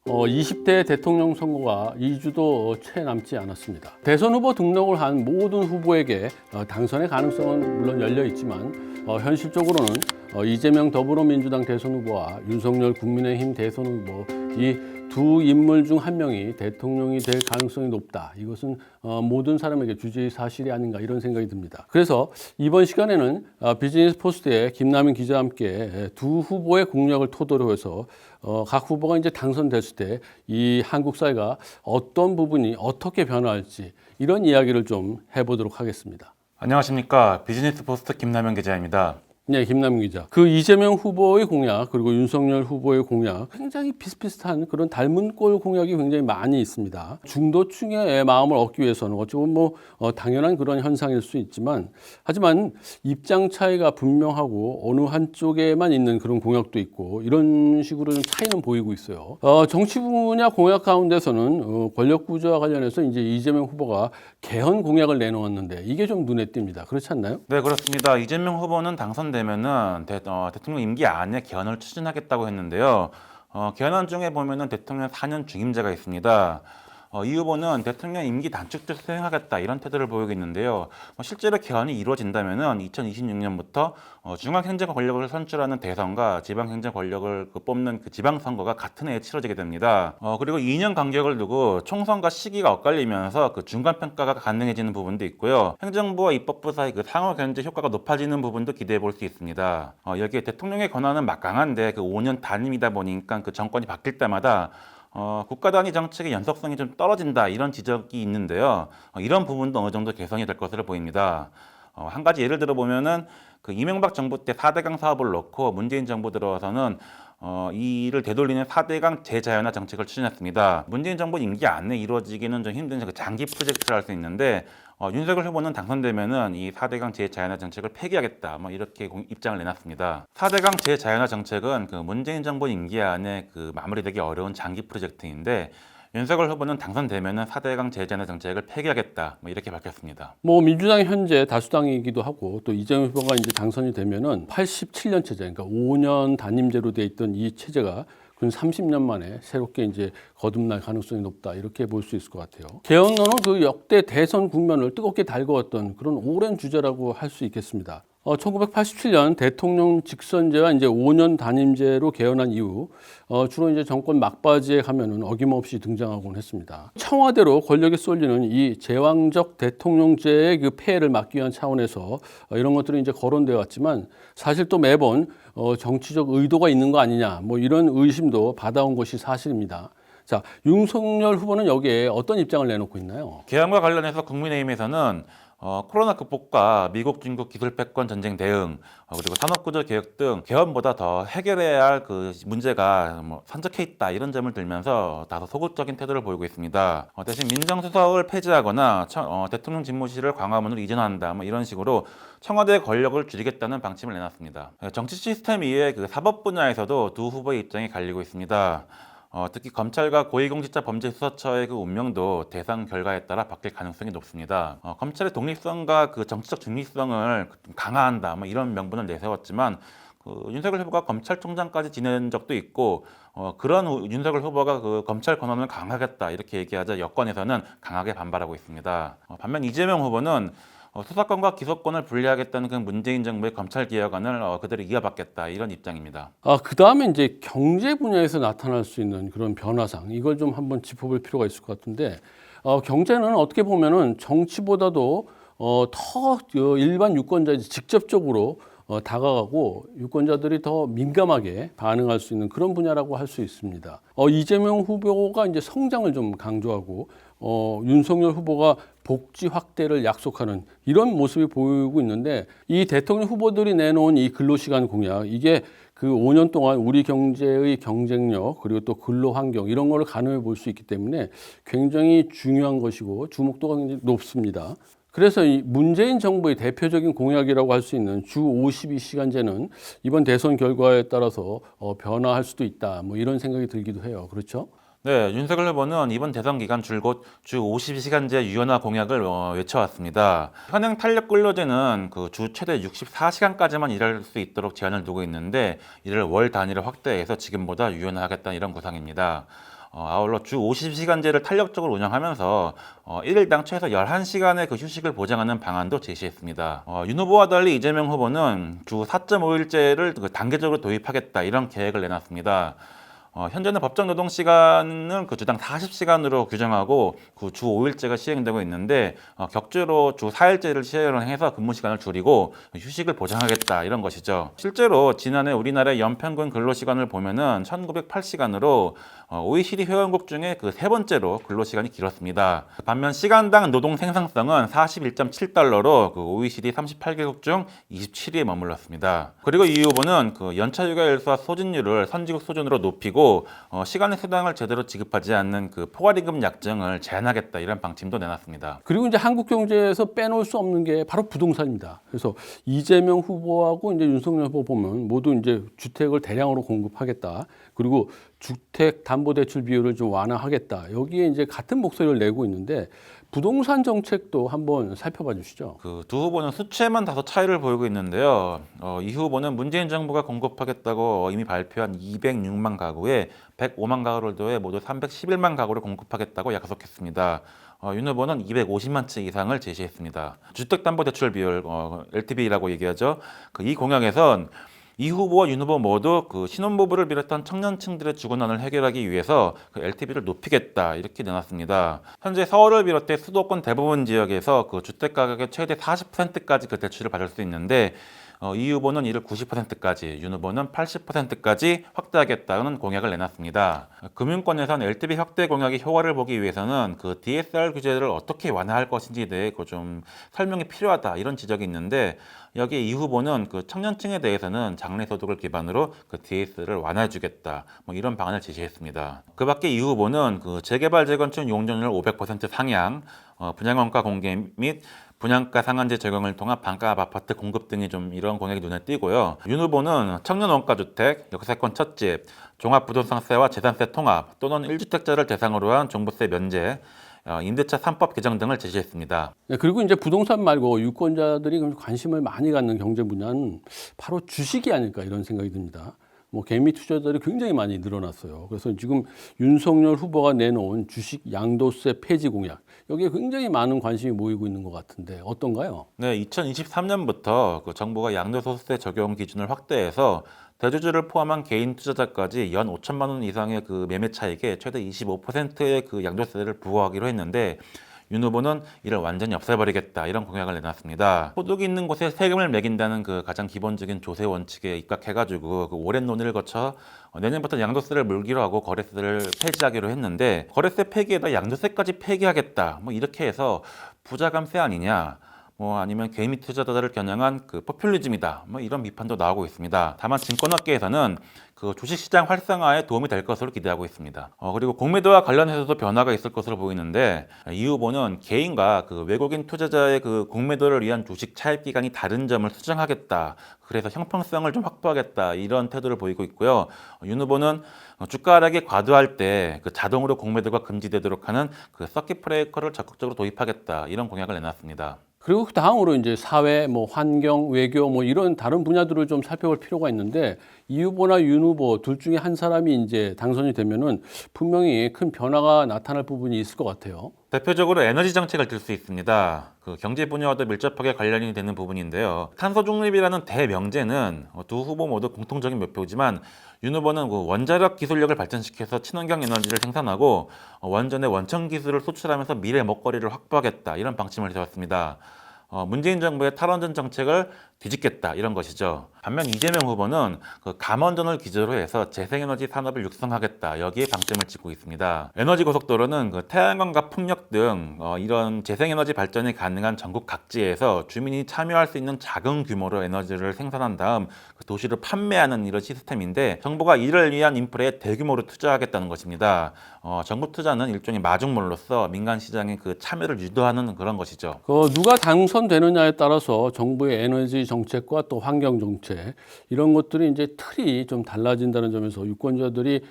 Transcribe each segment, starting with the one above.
20대 대통령 선거가 2주도 채 남지 않았습니다. 대선 후보 등록을 한 모든 후보에게 당선의 가능성은 물론 열려 있지만 현실적으로는 이재명 더불어민주당 대선 후보와 윤석열 국민의힘 대선 후보 이 두 인물 중 한 명이 대통령이 될 가능성이 높다. 이것은 모든 사람에게 주제의 사실이 아닌가 이런 생각이 듭니다. 그래서 이번 시간에는 비즈니스 포스트의 김남인 기자와 함께 두 후보의 공약을 토대로 해서 각 후보가 이제 당선됐을 때 이 한국 사회가 어떤 부분이 어떻게 변화할지 이런 이야기를 좀 해보도록 하겠습니다. 안녕하십니까. 비즈니스 포스트 김남현 기자입니다. 네, 김남인 기자. 그 이재명 후보의 공약 그리고 윤석열 후보의 공약 굉장히 비슷비슷한 그런 닮은 꼴 공약이 굉장히 많이 있습니다. 중도층의 마음을 얻기 위해서는 어쩌면 당연한 그런 현상일 수 있지만 하지만 입장 차이가 분명하고 어느 한쪽에만 있는 그런 공약도 있고 이런 식으로 좀 차이는 보이고 있어요. 정치 분야 공약 가운데서는 권력 구조와 관련해서 이제 이재명 후보가 개헌 공약을 내놓았는데 이게 좀 눈에 띕니다. 그렇지 않나요? 네, 그렇습니다. 이재명 후보는 당선되면은 대통령 임기 안에 개헌을 추진하겠다고 했는데요. 개헌안 중에 보면은 대통령 4년 중임제가 있습니다. 이 후보는 대통령 임기 단축적 수행하겠다 이런 태도를 보이고 있는데요. 실제로 개헌이 이루어진다면은 2026년부터 중앙 행정 권력을 선출하는 대선과 지방 행정 권력을 뽑는 그 지방 선거가 같은 해에 치러지게 됩니다. 그리고 2년 간격을 두고 총선과 시기가 엇갈리면서 그 중간 평가가 가능해지는 부분도 있고요. 행정부와 입법부 사이 그 상호 견제 효과가 높아지는 부분도 기대해 볼 수 있습니다. 여기에 대통령의 권한은 막강한데 그 5년 단임이다 보니까 그 정권이 바뀔 때마다 국가 단위 정책의 연속성이 좀 떨어진다 이런 지적이 있는데요. 이런 부분도 어느 정도 개선이 될 것으로 보입니다. 한 가지 예를 들어 보면은 그 이명박 정부 때 4대강 사업을 놓고 문재인 정부 들어와서는 이 일을 되돌리는 4대강 재자연화 정책을 추진했습니다. 문재인 정부 임기 안에 이루어지기는 좀 힘든 그 장기 프로젝트를 할 수 있는데 윤석열 후보는 당선되면은 이 4대강 재자연화 정책을 폐기하겠다 이렇게 입장을 내놨습니다. 4대강 재자연화 정책은 그 문재인 정부 임기 안에 그 마무리되기 어려운 장기 프로젝트인데 윤석열 후보는 당선되면은 4대강 재자연화 정책을 폐기하겠다 이렇게 밝혔습니다. 민주당이 현재 다수당이기도 하고 또 이재명 후보가 이제 당선이 되면은 87년 체제, 그러니까 5년 단임제로 돼 있던 이 체제가 근 30년 만에 새롭게 이제 거듭날 가능성이 높다 이렇게 볼 수 있을 것 같아요. 개헌론은 그 역대 대선 국면을 뜨겁게 달궈왔던 그런 오랜 주제라고 할 수 있겠습니다. 1987년 대통령 직선제와 이제 5년 단임제로 개헌한 이후 주로 이제 정권 막바지에 가면은 어김없이 등장하곤 했습니다. 청와대로 권력이 쏠리는 이 제왕적 대통령제의 그 폐해를 막기 위한 차원에서 이런 것들이 이제 거론되어 왔지만 사실 또 매번 정치적 의도가 있는 거 아니냐 이런 의심도 받아온 것이 사실입니다. 자, 윤석열 후보는 여기에 어떤 입장을 내놓고 있나요? 개헌과 관련해서 국민의힘에서는 코로나 극복과 미국, 중국 기술 패권 전쟁 대응, 그리고 산업구조 개혁 등 개헌보다 더 해결해야 할 그 문제가 산적해 있다 이런 점을 들면서 다소 소극적인 태도를 보이고 있습니다. 대신 민정수석을 폐지하거나 대통령 집무실을 광화문으로 이전한다 이런 식으로 청와대의 권력을 줄이겠다는 방침을 내놨습니다. 정치 시스템 이외의 그 사법 분야에서도 두 후보의 입장이 갈리고 있습니다. 특히 검찰과 고위공직자범죄수사처의 그 운명도 대선 결과에 따라 바뀔 가능성이 높습니다. 검찰의 독립성과 그 정치적 중립성을 강화한다 이런 명분을 내세웠지만 윤석열 후보가 검찰총장까지 지낸 적도 있고 그런 윤석열 후보가 그 검찰 권한을 강화하겠다 이렇게 얘기하자 여권에서는 강하게 반발하고 있습니다. 반면 이재명 후보는 수사권과 기소권을 분리하겠다는 그 문재인 정부의 검찰 개혁안을 그대로 이어받겠다 이런 입장입니다. 그 다음에 이제 경제 분야에서 나타날 수 있는 그런 변화상 이걸 좀 한번 짚어볼 필요가 있을 것 같은데 경제는 어떻게 보면은 정치보다도 더 일반 유권자에 직접적으로 다가가고 유권자들이 더 민감하게 반응할 수 있는 그런 분야라고 할 수 있습니다. 이재명 후보가 이제 성장을 좀 강조하고 윤석열 후보가 복지 확대를 약속하는 이런 모습이 보이고 있는데 이 대통령 후보들이 내놓은 이 근로시간 공약 이게 그 5년 동안 우리 경제의 경쟁력 그리고 또 근로 환경 이런 거를 가늠해 볼 수 있기 때문에 굉장히 중요한 것이고 주목도가 굉장히 높습니다. 그래서 이 문재인 정부의 대표적인 공약이라고 할 수 있는 주 52시간제는 이번 대선 결과에 따라서 변화할 수도 있다 이런 생각이 들기도 해요. 그렇죠? 네, 윤석열 후보는 이번 대선 기간 줄곧 주 52시간제 유연화 공약을 외쳐왔습니다. 현행 탄력 근로제는 그 주 최대 64시간까지만 일할 수 있도록 제한을 두고 있는데 이를 월 단위로 확대해서 지금보다 유연화하겠다는 이런 구상입니다. 아울러 주 50시간제를 탄력적으로 운영하면서 1일당 최소 11시간의 그 휴식을 보장하는 방안도 제시했습니다. 윤 후보와 달리 이재명 후보는 주 4.5일제를 단계적으로 도입하겠다 이런 계획을 내놨습니다. 현재는 법정 노동 시간은 그 주당 40시간으로 규정하고 그 주 5일제가 시행되고 있는데 격주로 주 4일제를 시행해서 근무 시간을 줄이고 휴식을 보장하겠다 이런 것이죠. 실제로 지난해 우리나라의 연평균 근로시간을 보면은 1908시간으로 OECD 회원국 중에 그 세 번째로 근로시간이 길었습니다. 반면 시간당 노동 생산성은 41.7달러로 그 OECD 38개국 중 27위에 머물렀습니다. 그리고 이 후보는 그 연차 휴가 일수와 소진율을 선진국 수준으로 높이고 시간의 수당을 제대로 지급하지 않는 그 포괄임금 약정을 제한하겠다 이런 방침도 내놨습니다. 그리고 이제 한국 경제에서 빼놓을 수 없는 게 바로 부동산입니다. 그래서 이재명 후보하고 이제 윤석열 후보 보면 모두 이제 주택을 대량으로 공급하겠다. 그리고 주택 담보대출 비율을 좀 완화하겠다. 여기에 이제 같은 목소리를 내고 있는데 부동산 정책도 한번 살펴봐 주시죠. 그 두 후보는 수치에만 다소 차이를 보이고 있는데요. 이 후보는 문재인 정부가 공급하겠다고 이미 발표한 206만 가구에 105만 가구를 더해 모두 311만 가구를 공급하겠다고 약속했습니다. 윤 후보는 250만 채 이상을 제시했습니다. 주택담보대출 비율, LTV라고 얘기하죠. 이 공약에선 이 후보와 윤 후보 모두 그 신혼부부를 비롯한 청년층들의 주거난을 해결하기 위해서 그 LTV를 높이겠다 이렇게 내놨습니다. 현재 서울을 비롯해 수도권 대부분 지역에서 그 주택 가격의 최대 40%까지 그 대출을 받을 수 있는데 이 후보는 이를 90%까지, 윤 후보는 80%까지 확대하겠다는 공약을 내놨습니다. 금융권에서는 LTV 확대 공약의 효과를 보기 위해서는 그 DSR 규제를 어떻게 완화할 것인지에 대해 좀 설명이 필요하다 이런 지적이 있는데 여기에 이 후보는 그 청년층에 대해서는 장래소득을 기반으로 그 DSR을 완화해주겠다 뭐 이런 방안을 제시했습니다. 그밖에 이 후보는 그 재개발 재건축 용적률 500% 상향, 분양원가 공개 및 분양가 상한제 적용을 통한 반값 아파트 공급 등이 좀 이런 공약이 눈에 띄고요. 윤 후보는 청년 원가주택, 역세권 첫집, 종합부동산세와 재산세 통합 또는 1주택자를 대상으로 한 종부세 면제, 임대차 3법 개정 등을 제시했습니다. 네, 그리고 이제 부동산 말고 유권자들이 관심을 많이 갖는 경제 분야는 바로 주식이 아닐까 이런 생각이 듭니다. 뭐 개미 투자자들이 굉장히 많이 늘어났어요. 그래서 지금 윤석열 후보가 내놓은 주식 양도세 폐지 공약 여기에 굉장히 많은 관심이 모이고 있는 것 같은데 어떤가요? 네, 2023년부터 그 정부가 양도소득세 적용 기준을 확대해서 대주주를 포함한 개인 투자자까지 연 5천만 원 이상의 그 매매 차익에 최대 25%의 그 양도세를 부과하기로 했는데 윤 후보는 이를 완전히 없애버리겠다 이런 공약을 내놨습니다. 소득이 있는 곳에 세금을 매긴다는 그 가장 기본적인 조세 원칙에 입각해가지고 그 오랜 논의를 거쳐 내년부터 양도세를 물기로 하고 거래세를 폐지하기로 했는데 거래세 폐기에다 양도세까지 폐기하겠다 뭐 이렇게 해서 부자 감세 아니냐 뭐 아니면 개미 투자자들을 겨냥한 그 포퓰리즘이다 뭐 이런 비판도 나오고 있습니다. 다만 증권업계에서는 그 주식시장 활성화에 도움이 될 것으로 기대하고 있습니다. 그리고 공매도와 관련해서도 변화가 있을 것으로 보이는데 이 후보는 개인과 그 외국인 투자자의 그 공매도를 위한 주식 차입 기간이 다른 점을 수정하겠다. 그래서 형평성을 좀 확보하겠다 이런 태도를 보이고 있고요. 윤 후보는 주가 하락이 과도할 때 그 자동으로 공매도가 금지되도록 하는 그 서킷 브레이커를 적극적으로 도입하겠다 이런 공약을 내놨습니다. 그리고 그 다음으로 이제 사회, 뭐 환경, 외교 뭐 이런 다른 분야들을 좀 살펴볼 필요가 있는데 이 후보나 윤 후보 둘 중에 한 사람이 이제 당선이 되면은 분명히 큰 변화가 나타날 부분이 있을 것 같아요. 대표적으로 에너지 정책을 들 수 있습니다. 그 경제 분야와도 밀접하게 관련이 되는 부분인데요. 탄소 중립이라는 대명제는 두 후보 모두 공통적인 목표지만 윤 후보는 그 원자력 기술력을 발전시켜서 친환경 에너지를 생산하고 원전의 원천 기술을 수출하면서 미래 먹거리를 확보하겠다 이런 방침을 세웠습니다. 문재인 정부의 탈원전 정책을 뒤집겠다 이런 것이죠. 반면 이재명 후보는 그 감원전을 기조로 해서 재생에너지 산업을 육성하겠다 여기에 방점을 찍고 있습니다. 에너지 고속도로는 그 태양광과 풍력 등 이런 재생에너지 발전이 가능한 전국 각지에서 주민이 참여할 수 있는 작은 규모로 에너지를 생산한 다음 그 도시를 판매하는 이런 시스템인데 정부가 이를 위한 인프라에 대규모로 투자하겠다는 것입니다. 정부 투자는 일종의 마중물로서 민간 시장의 그 참여를 유도하는 그런 것이죠. 누가 당선되느냐에 따라서 정부의 에너지 정책과 또 환경 정책 이런 것들이 이제 틀이 좀 달라진다는 점에서 유권자들이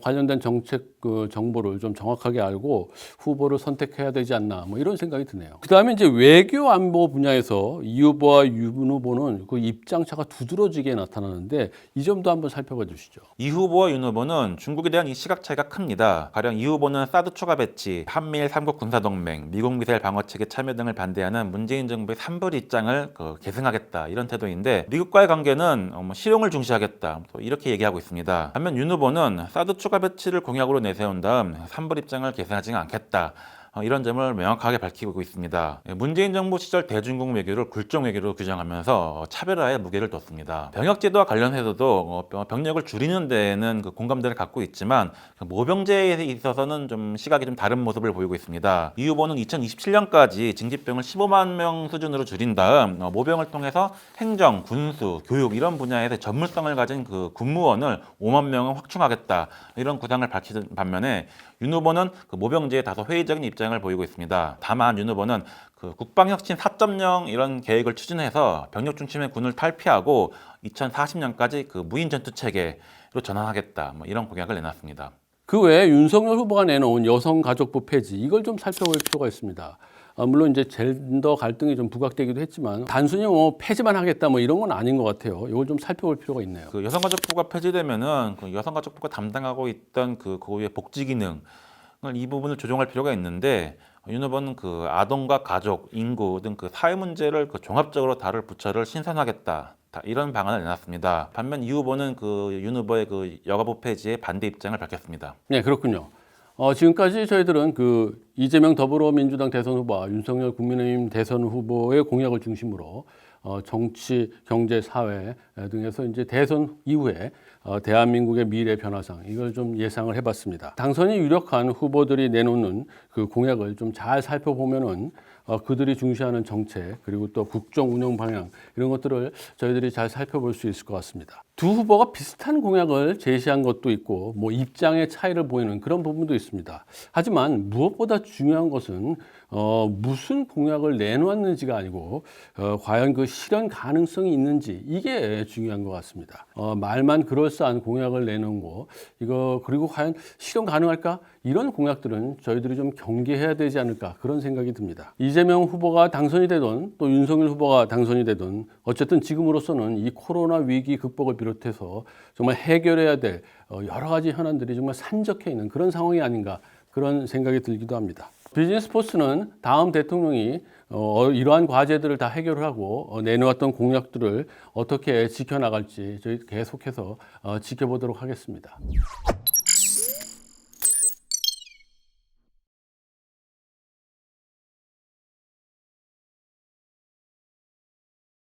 관련된 정책 정보를 좀 정확하게 알고 후보를 선택해야 되지 않나 뭐 이런 생각이 드네요. 그다음에 이제 외교 안보 분야에서 이 후보와 윤 후보는 그 입장차가 두드러지게 나타나는데 이 점도 한번 살펴봐 주시죠. 이 후보와 윤 후보는 중국에 대한 이 시각 차이가 큽니다. 가령 이 후보는 사드 추가 배치, 한미일 3국 군사동맹, 미국 미사일 방어체계 참여 등을 반대하는 문재인 정부의 삼불 입장을 계승하겠다 이런 태도인데 미국과의 관계는 실용을 중시하겠다 또 이렇게 얘기하고 있습니다. 반면 윤 후보는 사드 추가 배치를 공약으로 내세운 다음 삼불 입장을 계승하지 않겠다. 이런 점을 명확하게 밝히고 있습니다. 문재인 정부 시절 대중국 외교를 굴종 외교로 규정하면서 차별화에 무게를 뒀습니다. 병역제도와 관련해서도 병력을 줄이는 데에는 그 공감대를 갖고 있지만 모병제에 있어서는 좀 시각이 좀 다른 모습을 보이고 있습니다. 이 후보는 2027년까지 징집병을 15만 명 수준으로 줄인 다음 모병을 통해서 행정, 군수, 교육 이런 분야에서 전문성을 가진 그 군무원을 5만 명을 확충하겠다 이런 구상을 밝히는 반면에 윤 후보는 그 모병제에 다소 회의적인 입장을 보이고 있습니다. 다만 윤 후보는 그 국방혁신 4.0 이런 계획을 추진해서 병력 중심의 군을 탈피하고 2040년까지 그 무인 전투 체계로 전환하겠다. 뭐 이런 공약을 내놨습니다. 그 외에 윤석열 후보가 내놓은 여성가족부 폐지 이걸 좀 살펴볼 필요가 있습니다. 물론 이제 젠더 갈등이 좀 부각되기도 했지만 단순히 뭐 폐지만 하겠다 뭐 이런 건 아닌 것 같아요. 이걸 좀 살펴볼 필요가 있네요. 그 여성가족부가 폐지되면은 그 여성가족부가 담당하고 있던 그 고유의 복지 기능 이 부분을 조정할 필요가 있는데 윤 후보는 그 아동과 가족, 인구 등 그 사회 문제를 그 종합적으로 다룰 부처를 신설하겠다. 이런 방안을 내놨습니다. 반면 이 후보는 그 윤 후보의 그 여가부 폐지에 반대 입장을 밝혔습니다. 네, 그렇군요. 지금까지 저희들은 그 이재명 더불어민주당 대선 후보와 윤석열 국민의힘 대선 후보의 공약을 중심으로 정치, 경제, 사회 등에서 이제 대선 이후에 대한민국의 미래 변화상 이걸 좀 예상을 해봤습니다. 당선이 유력한 후보들이 내놓는 그 공약을 좀 잘 살펴보면은 그들이 중시하는 정책 그리고 또 국정 운영 방향 이런 것들을 저희들이 잘 살펴볼 수 있을 것 같습니다. 두 후보가 비슷한 공약을 제시한 것도 있고 뭐 입장의 차이를 보이는 그런 부분도 있습니다. 하지만 무엇보다 중요한 것은 무슨 공약을 내놓았는지가 아니고 과연 그 실현 가능성이 있는지 이게 중요한 것 같습니다. 말만 그럴싸한 공약을 내놓은 거 이거 그리고 과연 실현 가능할까? 이런 공약들은 저희들이 좀 경계해야 되지 않을까 그런 생각이 듭니다. 이재명 후보가 당선이 되든 또 윤석열 후보가 당선이 되든 어쨌든 지금으로서는 이 코로나 위기 극복을 비롯해서 정말 해결해야 될 여러 가지 현안들이 정말 산적해 있는 그런 상황이 아닌가 그런 생각이 들기도 합니다. 비즈니스 포스는 다음 대통령이 이러한 과제들을 다 해결하고 내놓았던 공약들을 어떻게 지켜나갈지 저희 계속해서 지켜보도록 하겠습니다.